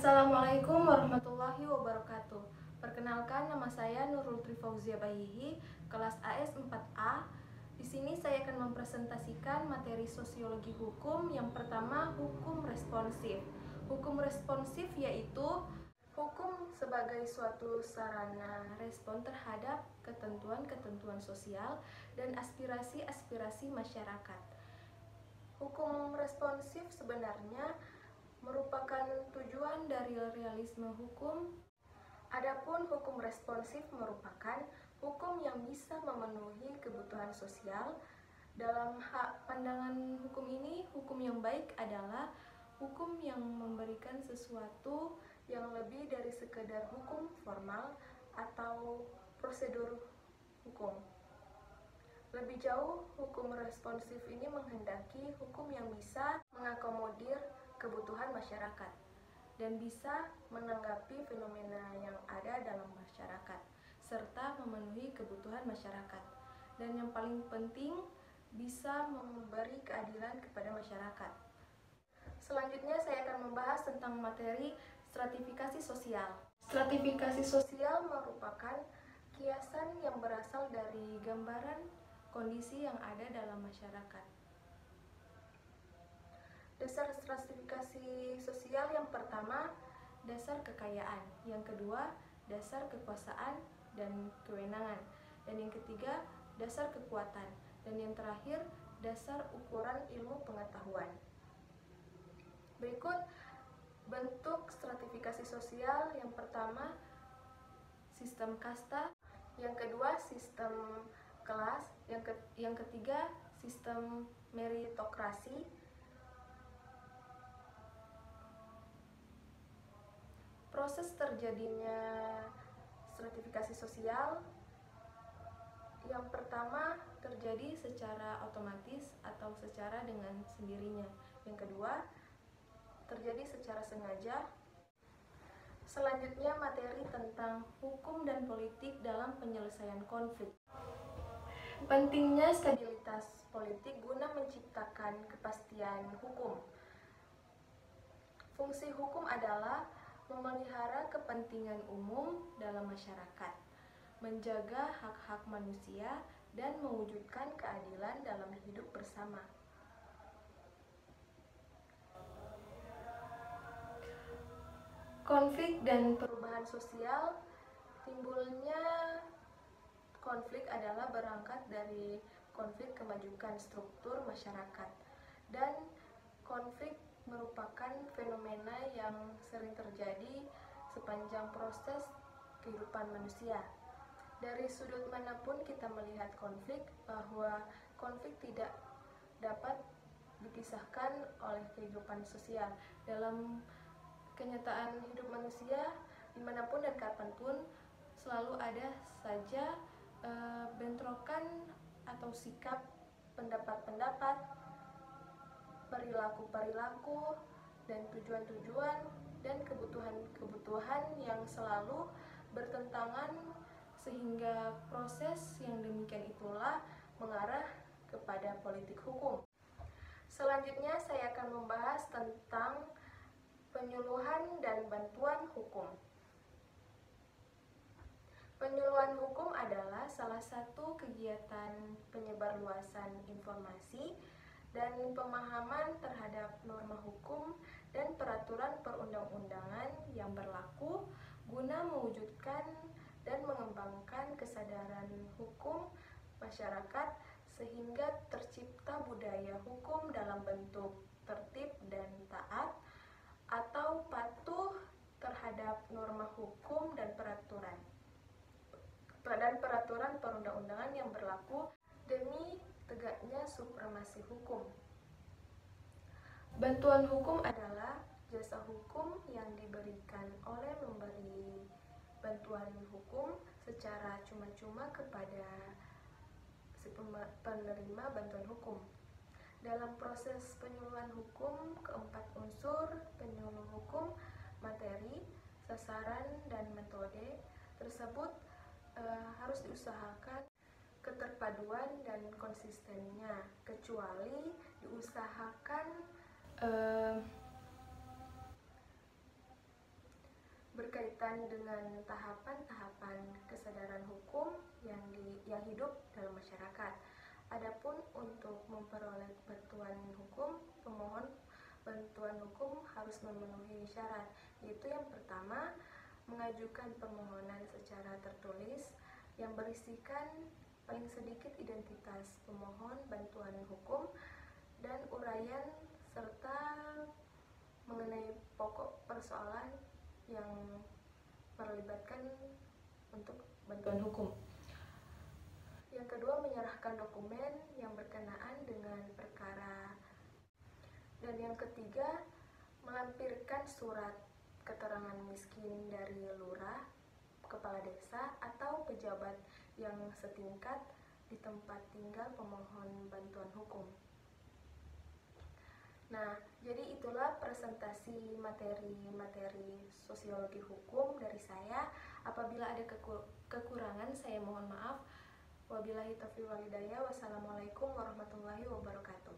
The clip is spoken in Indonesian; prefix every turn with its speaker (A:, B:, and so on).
A: Assalamualaikum warahmatullahi wabarakatuh. Perkenalkan, nama saya Nurul Trifauzia Bahihi, kelas AS 4A. Di sini saya akan mempresentasikan materi sosiologi hukum. Yang pertama, hukum responsif. Hukum responsif yaitu hukum sebagai suatu sarana respon terhadap ketentuan-ketentuan sosial dan aspirasi-aspirasi masyarakat. Hukum responsif sebenarnya merupakan tujuan dari realisme hukum. Adapun hukum responsif merupakan hukum yang bisa memenuhi kebutuhan sosial. Dalam pandangan hukum ini, hukum yang baik adalah hukum yang memberikan sesuatu yang lebih dari sekedar hukum formal atau prosedur hukum. Lebih jauh, hukum responsif ini menghendaki hukum yang bisa mengakomodir kebutuhan masyarakat dan bisa menanggapi fenomena yang ada dalam masyarakat serta memenuhi kebutuhan masyarakat, dan yang paling penting bisa memberi keadilan kepada masyarakat. Selanjutnya saya akan membahas tentang materi stratifikasi sosial. Stratifikasi sosial merupakan kiasan yang berasal dari gambaran kondisi yang ada dalam masyarakat. Dasar stratifikasi sosial yang pertama, dasar kekayaan. Yang kedua, dasar kekuasaan dan kewenangan. Dan yang ketiga, dasar kekuatan. Dan yang terakhir, dasar ukuran ilmu pengetahuan. Berikut bentuk stratifikasi sosial. Yang pertama, sistem kasta. Yang kedua, sistem kelas. Yang ketiga, sistem meritokrasi. Proses terjadinya stratifikasi sosial yang pertama terjadi secara otomatis atau secara dengan sendirinya. Yang kedua, terjadi secara sengaja. Selanjutnya, materi tentang hukum dan politik dalam penyelesaian konflik. Pentingnya stabilitas politik guna menciptakan kepastian hukum. Fungsi hukum adalah memelihara kepentingan umum dalam masyarakat, menjaga hak-hak manusia, dan mewujudkan keadilan dalam hidup bersama. Konflik dan perubahan sosial. Timbulnya konflik adalah berangkat dari konflik kemajukan struktur masyarakat, dan konflik merupakan fenomena yang sering terjadi sepanjang proses kehidupan manusia. Dari sudut manapun kita melihat konflik, bahwa konflik tidak dapat dipisahkan oleh kehidupan sosial. Dalam kenyataan hidup manusia, dimanapun dan kapanpun, selalu ada saja bentrokan atau sikap, pendapat-pendapat, perilaku-perilaku, dan tujuan-tujuan dan kebutuhan-kebutuhan yang selalu bertentangan, sehingga proses yang demikian itulah mengarah kepada politik hukum. Selanjutnya saya akan membahas tentang penyuluhan dan bantuan hukum. Penyuluhan hukum adalah salah satu kegiatan penyebarluasan informasi dan pemahaman terhadap norma hukum dan peraturan perundang-undangan yang berlaku guna mewujudkan dan mengembangkan kesadaran hukum masyarakat sehingga tercipta budaya hukum dalam bentuk tertib dan taat atau patuh terhadap norma hukum dan peraturan perundang-undangan yang berlaku demi tegaknya supremasi hukum. Bantuan hukum adalah jasa hukum yang diberikan oleh memberi bantuan hukum secara cuma-cuma kepada si penerima bantuan hukum. Dalam proses penyuluhan hukum, keempat unsur penyuluh hukum, materi, sasaran, dan metode tersebut harus diusahakan keterpaduan dan konsistennya, kecuali diusahakan berkaitan dengan tahapan-tahapan kesadaran hukum yang hidup dalam masyarakat. Adapun untuk memperoleh bantuan hukum, pemohon bantuan hukum harus memenuhi syarat, yaitu yang pertama, mengajukan permohonan secara tertulis yang berisikan paling sedikit identitas pemohon bantuan hukum dan uraian serta mengenai pokok persoalan yang melibatkan untuk bantuan hukum. Yang kedua, menyerahkan dokumen yang berkenaan dengan perkara. Dan yang ketiga, melampirkan surat keterangan miskin dari lurah, kepala desa, atau pejabat yang setingkat di tempat tinggal pemohon bantuan hukum. Nah, jadi itulah presentasi materi-materi sosiologi hukum dari saya. Apabila ada kekurangan, saya mohon maaf. Wabillahi taufiq wal hidayah. Wassalamualaikum warahmatullahi wabarakatuh.